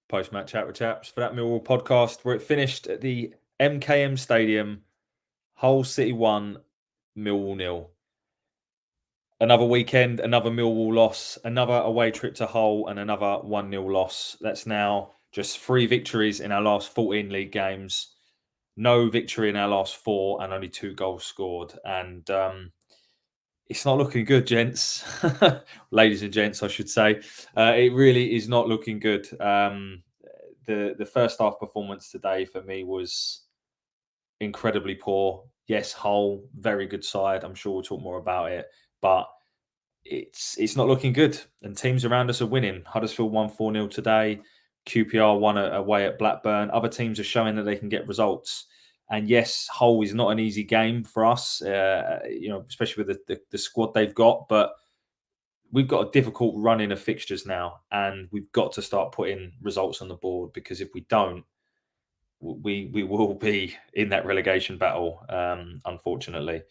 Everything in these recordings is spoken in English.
Post-match chat with Chapz for that Millwall podcast, where it finished at the MKM Stadium. Hull City 1, Millwall 0. Another weekend, another Millwall loss, another away trip to Hull, and another 1-0 loss. That's now just 3 victories in our last 14 league games. No victory in our last 4, and only 2 goals scored. And it's not looking good, gents. Ladies and gents, I should say. It really is not looking good. The first half performance today for me was incredibly poor. Yes, Hull, very good side. I'm sure we'll talk more about it. But it's not looking good. And teams around us are winning. Huddersfield won 4-0 today. QPR won away at Blackburn. Other teams are showing that they can get results. And yes, Hull is not an easy game for us, especially with the squad they've got. But we've got a difficult run-in of fixtures now, and we've got to start putting results on the board, because if we don't, we will be in that relegation battle, unfortunately.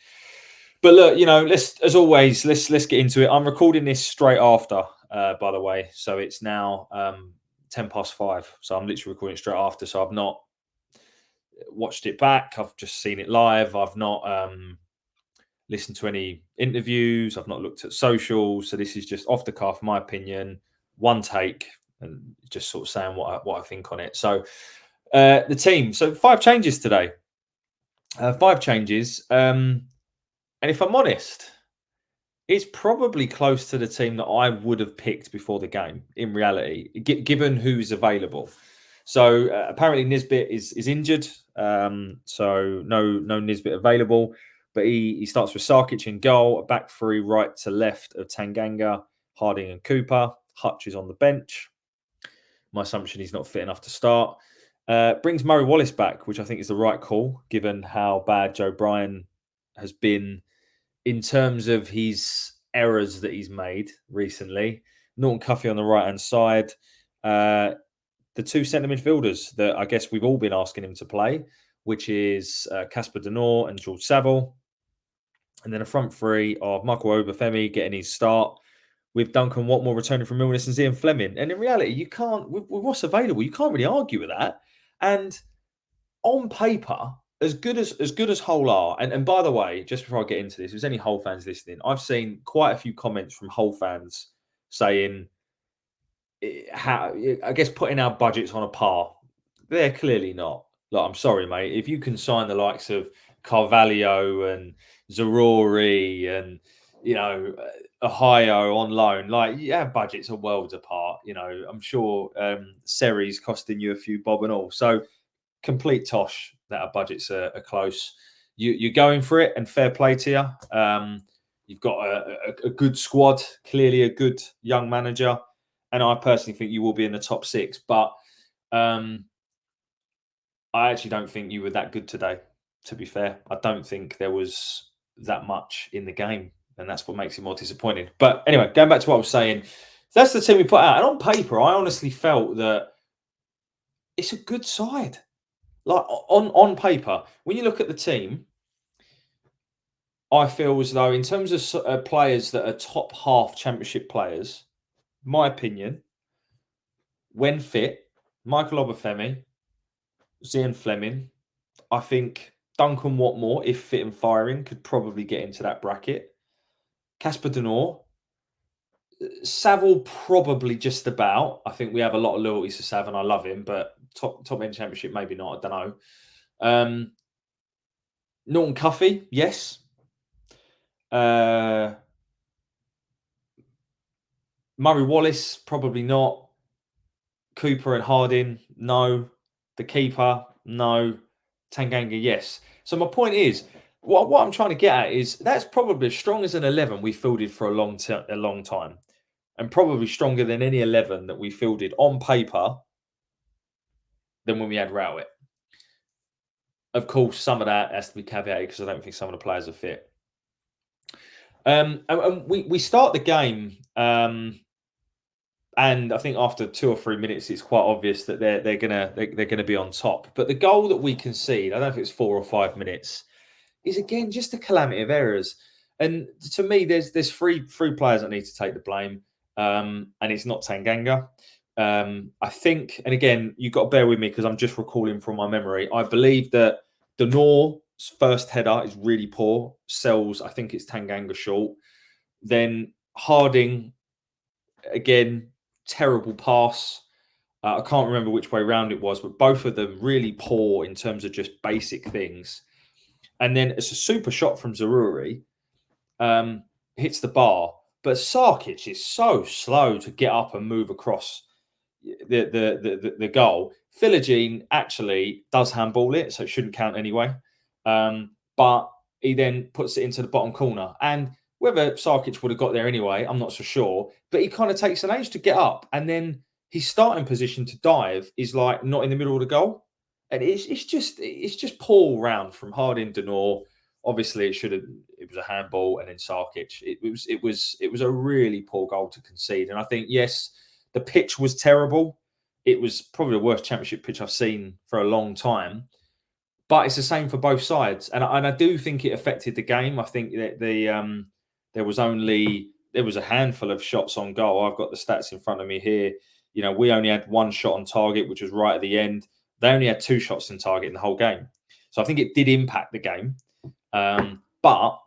But look, let's get into it. I'm recording this straight after, by the way, so it's now 5:10. So I'm literally recording it straight after. So I've not watched it back. I've just seen it live. I've not listened to any interviews. I've not looked at socials. So this is just off the cuff, my opinion, one take, and just sort of saying what I think on it. So the team. So 5 changes today. 5 changes. And if I'm honest, it's probably close to the team that I would have picked before the game, in reality, given who's available. So apparently Nisbet is injured, so no Nisbet available. But he starts with Sarkic in goal, a back 3 right to left of Tanganga, Harding and Cooper. Hutch is on the bench. My assumption he's not fit enough to start. Brings Murray Wallace back, which I think is the right call, given how bad Joe Bryan has been in terms of his errors that he's made recently. Norton Cuffy on the right-hand side. The 2 centre midfielders that I guess we've all been asking him to play, which is Casper Denor and George Saville. And then a front 3 of Michael Obafemi getting his start, with Duncan Watmore returning from illness and Zian Fleming. And in reality, you can't, with what's available, you can't really argue with that. And on paper, as good as Hull are, and by the way, just before I get into this, if there's any Hull fans listening, I've seen quite a few comments from Hull fans saying, how, I guess, putting our budgets on a par. They're clearly not. Like, I'm sorry, mate. If you can sign the likes of Carvalho and Zarori and, Ohio on loan, like, yeah, budgets are worlds apart. I'm sure Seri's costing you a few bob and all. So complete tosh that our budgets are close. You're going for it, and fair play to you. You've got a good squad, clearly a good young manager, and I personally think you will be in the top 6. But I actually don't think you were that good today, to be fair. I don't think there was that much in the game, and that's what makes it more disappointing. But anyway, going back to what I was saying, that's the team we put out. And on paper, I honestly felt that it's a good side. Like, on paper, when you look at the team, I feel as though in terms of players that are top half Championship players, my opinion, when fit, Michael Obafemi, Zian Fleming, I think Duncan Watmore, if fit and firing, could probably get into that bracket. Casper Denor, Saville probably just about. I think we have a lot of loyalties to Sav, and I love him, but top end Championship, maybe not. I don't know. Norton Cuffy, yes. Murray Wallace, probably not. Cooper and Harding, no. The keeper, no. Tanganga, yes. So my point is, what I'm trying to get at is that's probably as strong as an 11 we fielded for a long time, and probably stronger than any 11 that we fielded on paper than when we had Rowett. Of course, some of that has to be caveated because I don't think some of the players are fit. And we start the game, and I think after 2 or 3 minutes, it's quite obvious that they're gonna be on top. But the goal that we concede, I don't know if it's 4 or 5 minutes, is again just a calamity of errors. And to me, there's three players that need to take the blame, and it's not Tanganga. I think, and again, you've got to bear with me because I'm just recalling from my memory. I believe that Denor's first header is really poor. Sells, I think it's Tanganga short. Then Harding, again, terrible pass. I can't remember which way round it was, but both of them really poor in terms of just basic things. And then it's a super shot from Zaruri, hits the bar, but Sarkic is so slow to get up and move across the goal. Philogene actually does handball it, so it shouldn't count anyway. But he then puts it into the bottom corner. And whether Sarkic would have got there anyway, I'm not so sure. But he kind of takes an age to get up, and then his starting position to dive is like not in the middle of the goal. And it's just poor round from Harding Denor. Obviously, it was a handball, and then Sarkic. It was a really poor goal to concede. And I think, yes, the pitch was terrible. It was probably the worst championship pitch I've seen for a long time. But it's the same for both sides, and I do think it affected the game. I think that there was a handful of shots on goal. I've got the stats in front of me here. You know, we only had one shot on target, which was right at the end. They only had 2 shots on target in the whole game. So I think it did impact the game. But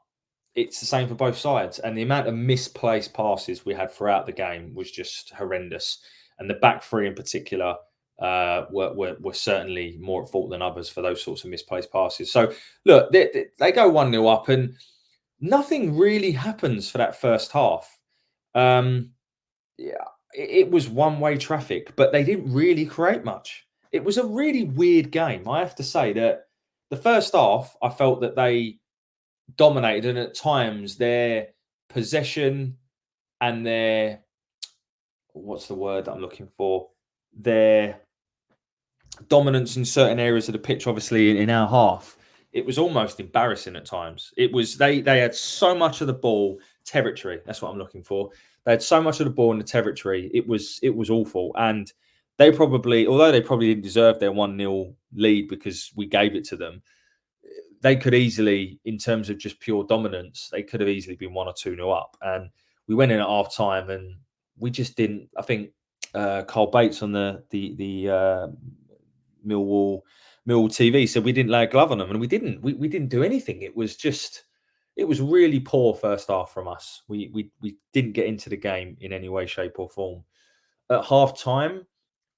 it's the same for both sides. And the amount of misplaced passes we had throughout the game was just horrendous. And the back three in particular were certainly more at fault than others for those sorts of misplaced passes. So, look, they go 1-0 up and nothing really happens for that first half. It was one-way traffic, but they didn't really create much. It was a really weird game. I have to say that the first half, I felt that they dominated, and at times their possession and their, what's the word that I'm looking for? Their dominance in certain areas of the pitch, obviously in our half, it was almost embarrassing at times. It was they had so much of the ball territory. That's what I'm looking for. They had so much of the ball in the territory. It was awful, and they probably, although they probably didn't deserve their 1-0 lead because we gave it to them, they could easily, in terms of just pure dominance, they could have easily been 1 or 2-0 up. And we went in at half time and we just didn't. I think Carl Bates on the Millwall TV said we didn't lay a glove on them, and we didn't. We didn't do anything. It was really poor first half from us. We didn't get into the game in any way, shape, or form. At half time,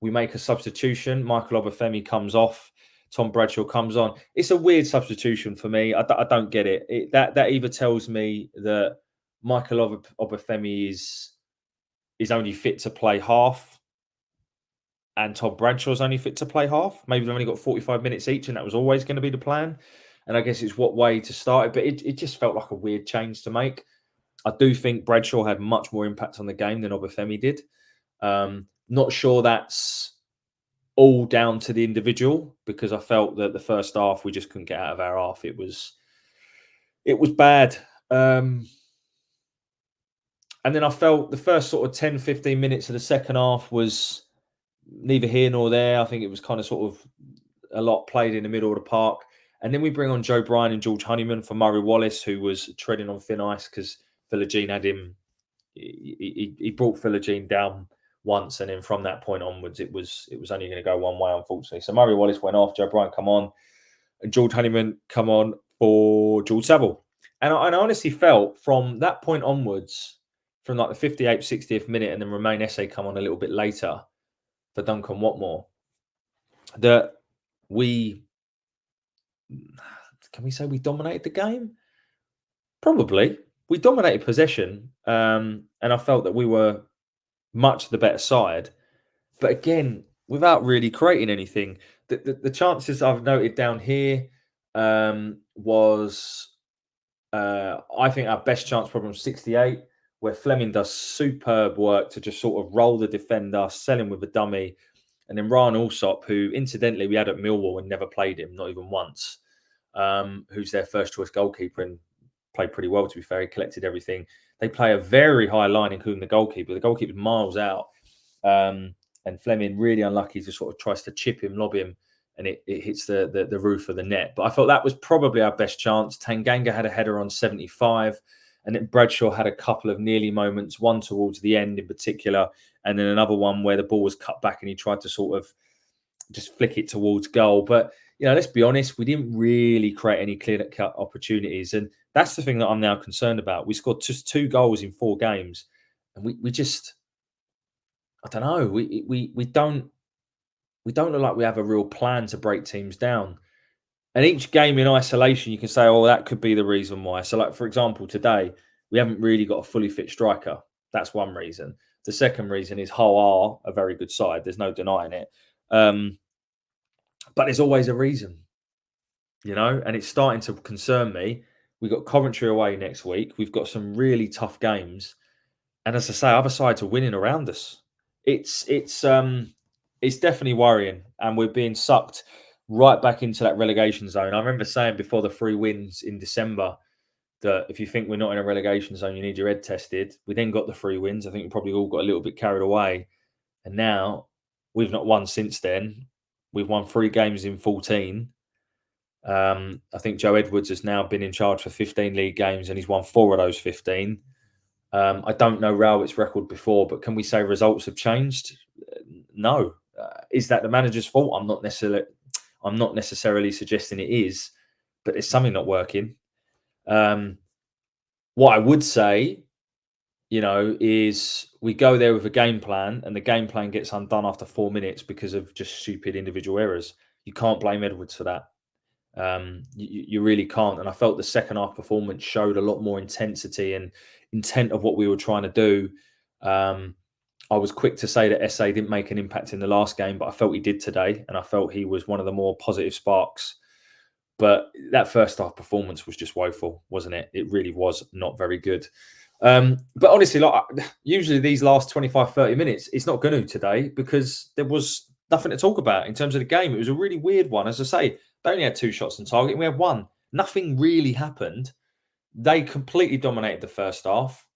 we make a substitution. Michael Obafemi comes off. Tom Bradshaw comes on. It's a weird substitution for me. I don't get it. That either tells me that Michael Obafemi is only fit to play half, and Tom Bradshaw's only fit to play half. Maybe they've only got 45 minutes each, and that was always going to be the plan. And I guess it's what way to start it. But it just felt like a weird change to make. I do think Bradshaw had much more impact on the game than Obafemi did. Not sure that's all down to the individual, because I felt that the first half we just couldn't get out of our half. It was bad. And then I felt the first sort of 10, 15 minutes of the second half was neither here nor there. I think it was kind of sort of a lot played in the middle of the park. And then we bring on Joe Bryan and George Honeyman for Murray Wallace, who was treading on thin ice because Philogene had him. He brought Philogene down once, and then from that point onwards, it was only going to go one way, unfortunately. So Murray Wallace went off, Joe Bryan come on, and George Honeyman come on for George Saville. And I honestly felt from that point onwards, from like the 58th, 60th minute, and then Romain Esse come on a little bit later for Duncan Watmore, that can we say we dominated the game? Probably. We dominated possession, and I felt that we were much the better side. But again, without really creating anything. The chances I've noted down here was, I think our best chance problem 68, where Fleming does superb work to just sort of roll the defender, sell him with a dummy. And then Ryan Alsop, who incidentally we had at Millwall and never played him, not even once, who's their first choice goalkeeper and played pretty well, to be fair. He collected everything. They play a very high line, including the goalkeeper. The goalkeeper's miles out. And Fleming really unlucky to sort of tries to chip him, lob him, and it hits the roof of the net. But I felt that was probably our best chance. Tanganga had a header on 75, and then Bradshaw had a couple of nearly moments, one towards the end in particular. and then another one where the ball was cut back and he tried to sort of just flick it towards goal. But, let's be honest, we didn't really create any clear-cut opportunities. And that's the thing that I'm now concerned about. We scored just 2 goals in 4 games. And we just, I don't know, we don't look like we have a real plan to break teams down. And each game in isolation, you can say, oh, that could be the reason why. So, like, for example, today, we haven't really got a fully fit striker. That's one reason. The second reason is Hull are a very good side. There's no denying it. But there's always a reason, and it's starting to concern me. We've got Coventry away next week. We've got some really tough games. And as I say, other sides are winning around us. It's definitely worrying. And we're being sucked right back into that relegation zone. I remember saying before the 3 wins in December that if you think we're not in a relegation zone, you need your head tested. We then got the 3 wins. I think we probably all got a little bit carried away. And now we've not won since then. We've won 3 games in 14. I think Joe Edwards has now been in charge for 15 league games and he's won 4 of those 15. I don't know Rowlett's record before, but can we say results have changed? No. Is that the manager's fault? I'm not necessarily suggesting it is, but there's something not working. What I would say, is we go there with a game plan and the game plan gets undone after 4 minutes because of just stupid individual errors. You can't blame Edwards for that. You really can't. And I felt the second half performance showed a lot more intensity and intent of what we were trying to do. I was quick to say that SA didn't make an impact in the last game, but I felt he did today. And I felt he was one of the more positive sparks. But that first half performance was just woeful, wasn't it? It really was not very good. But honestly, usually these last 25, 30 minutes, it's not going to today because there was nothing to talk about in terms of the game. It was a really weird one. As I say, they only had 2 shots on target and we had 1. Nothing really happened. They completely dominated the first half.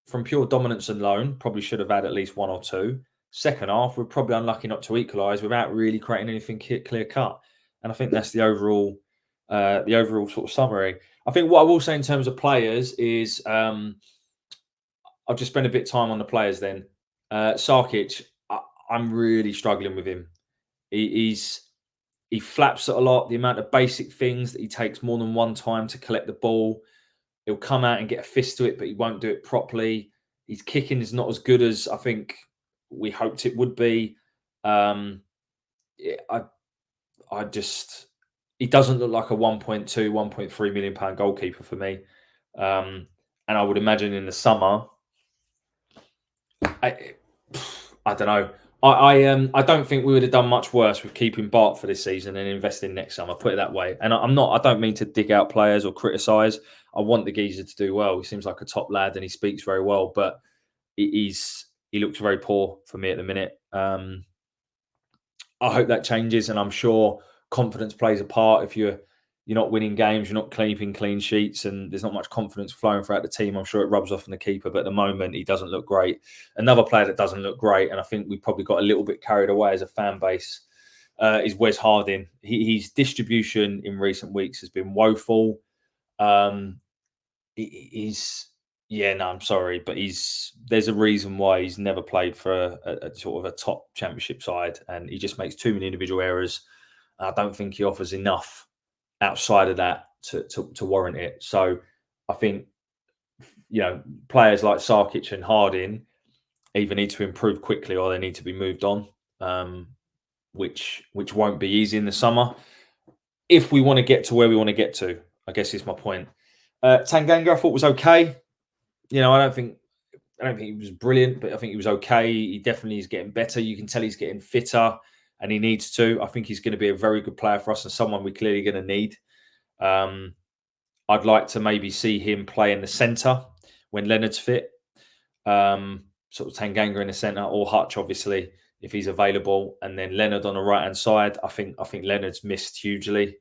From pure dominance alone, probably should have had at least 1 or 2. Second half, we're probably unlucky not to equalise without really creating anything clear cut. And I think that's the overall sort of summary. I think what I will say in terms of players is I'll just spend a bit of time on the players then. Sarkic, I'm really struggling with him. He flaps it a lot. The amount of basic things that he takes more than one time to collect the ball. He'll come out and get a fist to it, but he won't do it properly. His kicking is not as good as I think we hoped it would be. He doesn't look like a 1.2, 1.3 million pound goalkeeper for me. And I would imagine in the summer, I don't know. I don't think we would have done much worse with keeping Bart for this season and investing next summer. Put it that way. And I don't mean to dig out players or criticise. I want the geezer to do well. He seems like a top lad and he speaks very well, but he looks very poor for me at the minute. I hope that changes, and I'm sure confidence plays a part. If you're not winning games, you're not keeping clean sheets, and there's not much confidence flowing throughout the team, I'm sure it rubs off on the keeper. But at the moment, he doesn't look great. Another player that doesn't look great, and I think we probably got a little bit carried away as a fan base, is Wes Harding. His distribution in recent weeks has been woeful. I'm sorry, but there's a reason why he's never played for a sort of a top championship side, and he just makes too many individual errors. I don't think he offers enough outside of that to warrant it. So I think players like Sarkic and Harding either need to improve quickly or they need to be moved on, which won't be easy in the summer if we want to get to where we want to get to, I guess is my point. Tanganga I thought was okay. I don't think he was brilliant, but I think he was okay. He definitely is getting better. You can tell he's getting fitter, and he needs to. I think he's going to be a very good player for us and someone we're clearly going to need. I'd like to maybe see him play in the centre when Leonard's fit. Sort of Tanganga in the centre, or Hutch, obviously, if he's available, and then Leonard on the right-hand side. I think Leonard's missed hugely.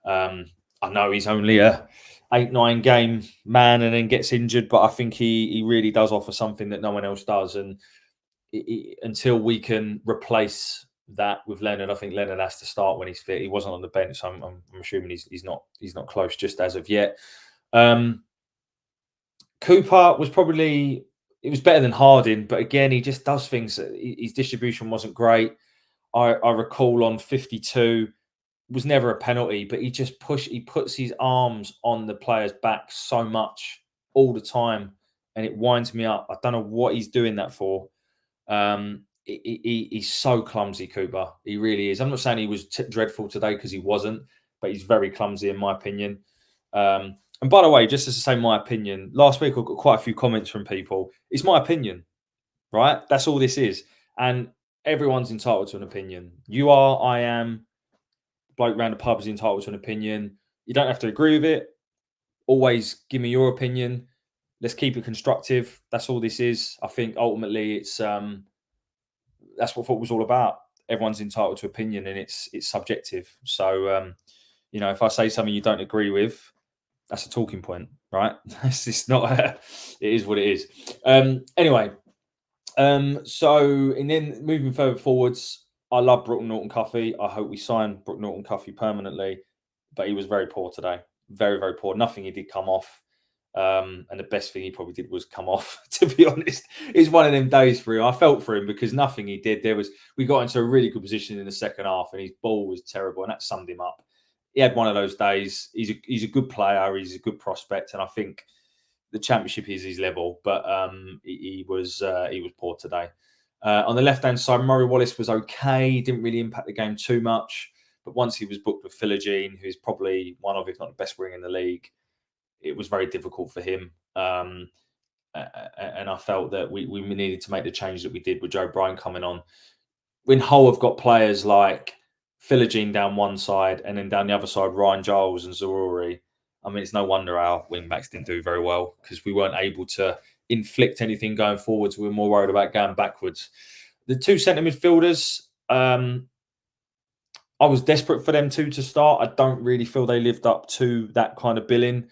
I know he's only a 8-9 game man and then gets injured, but I think he really does offer something that no one else does. And until we can replace that with Leonard, I think Leonard has to start when he's fit. He wasn't on the bench, so I'm assuming he's not close just as of yet. Cooper was probably it was better than Harding, but again, he just does things. His distribution wasn't great. I recall on 52 was never a penalty, but he puts his arms on the player's back so much all the time, and it winds me up. I don't know what he's doing that for. He's so clumsy, Cooper. He really is. I'm not saying he was dreadful today because he wasn't, but he's very clumsy in my opinion. And by the way, just to say my opinion, last week I got quite a few comments from people. It's my opinion, right? That's all this is. And everyone's entitled to an opinion. You are, I am. Bloke round the pub is entitled to an opinion. You don't have to agree with it. Always give me your opinion. Let's keep it constructive. That's all this is. I think ultimately it's that's what football's all about. Everyone's entitled to opinion, and it's subjective. So if I say something you don't agree with, that's a talking point, right? It's just not. It is what it is. Anyway, and then moving further forwards, I love Brooke Norton-Cuffy. I hope we sign Brooke Norton-Cuffy permanently, but he was very poor today. Very, very poor. Nothing he did come off. And the best thing he probably did was come off, to be honest. It's one of them days for him. I felt for him because nothing he did. We got into a really good position in the second half and his ball was terrible, and that summed him up. He had one of those days. He's a good player. He's a good prospect, and I think the Championship is his level. But he was poor today. On the left-hand side, Murray Wallace was okay. He didn't really impact the game too much. But once he was booked with Philogene, who's probably one of, if not the best winger in the league, it was very difficult for him. And I felt that we needed to make the change that we did with Joe Bryan coming on. When Hull have got players like Philogene down one side and then down the other side, Ryan Giles and Zaroury, I mean, it's no wonder our wing-backs didn't do very well because we weren't able to inflict anything going forwards. We were more worried about going backwards. The two centre midfielders, I was desperate for them two to start. I don't really feel they lived up to that kind of billing.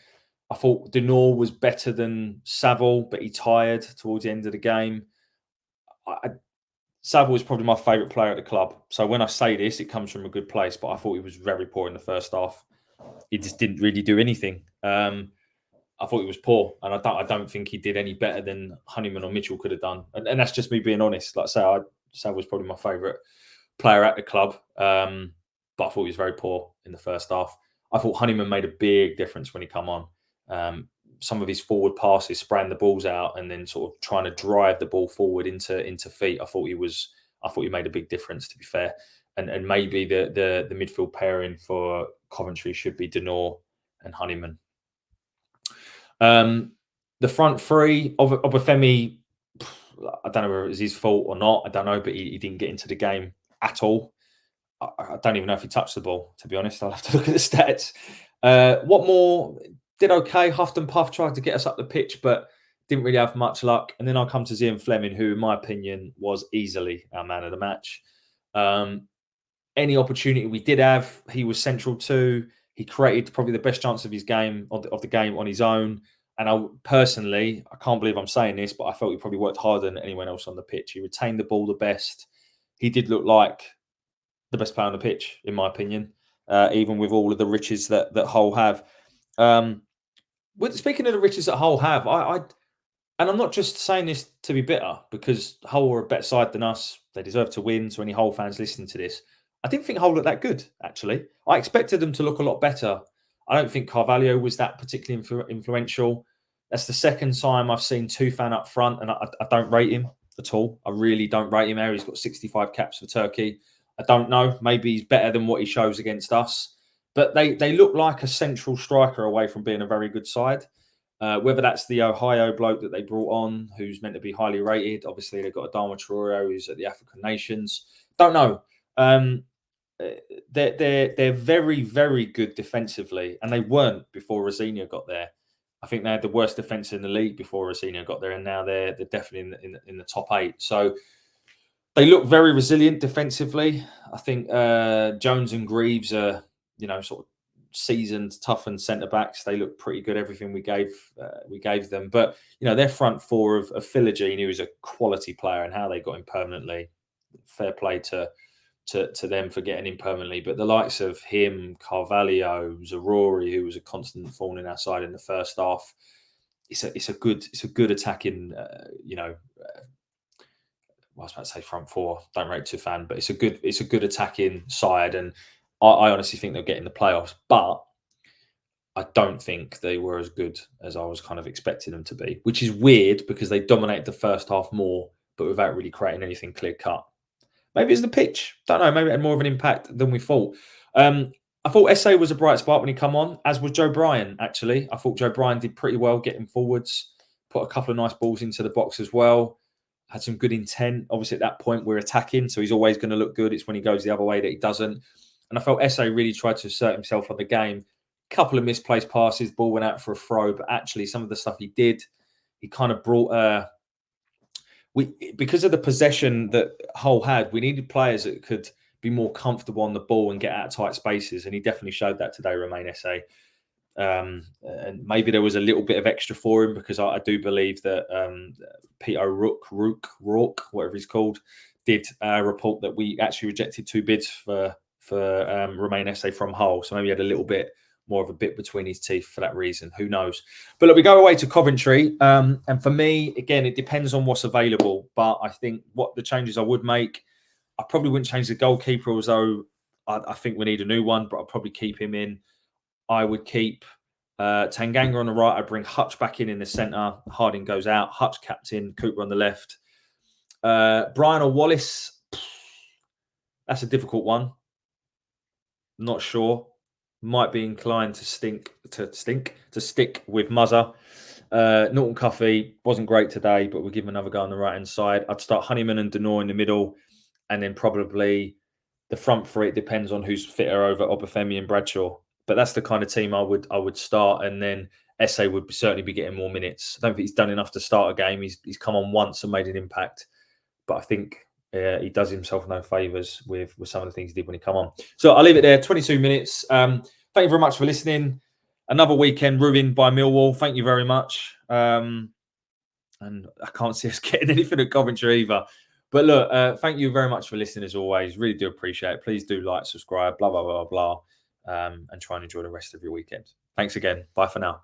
I thought Denor was better than Saville, but he tired towards the end of the game. Saville was probably my favourite player at the club. So when I say this, it comes from a good place, but I thought he was very poor in the first half. He just didn't really do anything. I thought he was poor, and I don't think he did any better than Honeyman or Mitchell could have done. And that's just me being honest. Like I say, Saville was probably my favourite player at the club, but I thought he was very poor in the first half. I thought Honeyman made a big difference when he come on. Some of his forward passes, spraying the balls out, and then sort of trying to drive the ball forward into feet. I thought he made a big difference. To be fair, and maybe the midfield pairing for Coventry should be Denor and Honeyman. The front three, Obafemi, I don't know whether it was his fault or not. I don't know, but he didn't get into the game at all. I don't even know if he touched the ball, to be honest. I'll have to look at the stats. Watmore did okay. Huffed and puffed, tried to get us up the pitch, but didn't really have much luck. And then I'll come to Zian Fleming, who, in my opinion, was easily our man of the match. Any opportunity we did have, he was central to. He created probably the best chance of his game, of the game on his own. And I can't believe I'm saying this, but I felt he probably worked harder than anyone else on the pitch. He retained the ball the best. He did look like the best player on the pitch, in my opinion, even with all of the riches that Hull have. Speaking of the riches that Hull have, and I'm not just saying this to be bitter, because Hull are a better side than us. They deserve to win. So any Hull fans listening to this, I didn't think Hull looked that good, actually. I expected them to look a lot better. I don't think Carvalho was that particularly influential. That's the second time I've seen Tufan up front, and I don't rate him at all. I really don't rate him. He's got 65 caps for Turkey. I don't know. Maybe he's better than what he shows against us. But they look like a central striker away from being a very good side. Whether that's the Ohio bloke that they brought on, who's meant to be highly rated. Obviously, they've got Adama Traore, who's at the African Nations. Don't know. They're very, very good defensively, and they weren't before Rosina got there. I think they had the worst defence in the league before Rosina got there, and now they're definitely in the top 8. So they look very resilient defensively. I think Jones and Greaves are, sort of seasoned, toughened centre backs. They look pretty good. Everything we gave them, but their front four of Philogene, who is a quality player, and how they got him permanently. Fair play to them for getting him permanently. But the likes of him, Carvalho, Zaroury, who was a constant thorn in our side in the first half, it's a good attacking, I was about to say front four. Don't rate to fan, but it's a good attacking side, and I honestly think they'll get in the playoffs. But I don't think they were as good as I was kind of expecting them to be, which is weird because they dominated the first half more, but without really creating anything clear cut. Maybe it's the pitch. Don't know. Maybe it had more of an impact than we thought. I thought SA was a bright spot when he come on, as was Joe Bryan, actually. I thought Joe Bryan did pretty well getting forwards, put a couple of nice balls into the box as well, had some good intent. Obviously, at that point, we're attacking, so he's always going to look good. It's when he goes the other way that he doesn't. And I felt SA really tried to assert himself on the game. Couple of misplaced passes, ball went out for a throw, but actually some of the stuff he did, he kind of brought because of the possession that Hull had, we needed players that could be more comfortable on the ball and get out of tight spaces, and he definitely showed that today. Remain SA, and maybe there was a little bit of extra for him because I do believe that Peter Rourke, whatever he's called, did report that we actually rejected 2 bids for Remain SA from Hull, so maybe he had a little bit more of a bit between his teeth for that reason. Who knows? But look, we go away to Coventry. And for me, again, it depends on what's available. But I think what the changes I would make, I probably wouldn't change the goalkeeper, although I think we need a new one, but I'll probably keep him in. I would keep Tanganga on the right. I'd bring Hutch back in the centre. Harding goes out. Hutch captain, Cooper on the left. Brian or Wallace, that's a difficult one. Not sure. Might be inclined to stick with Muzzer. Norton Cuffy wasn't great today, but we'll give him another go on the right hand side. I'd start Honeyman and Denoy in the middle, and then probably the front three. It depends on who's fitter over Obafemi and Bradshaw. But that's the kind of team I would start, and then SA would certainly be getting more minutes. I don't think he's done enough to start a game. He's come on once and made an impact, but I think he does himself no favours with some of the things he did when he come on. So I'll leave it there. 22 minutes. Thank you very much for listening. Another weekend ruined by Millwall. Thank you very much. And I can't see us getting anything at Coventry either. But look, thank you very much for listening as always. Really do appreciate it. Please do like, subscribe, blah, blah, blah, blah. And try and enjoy the rest of your weekend. Thanks again. Bye for now.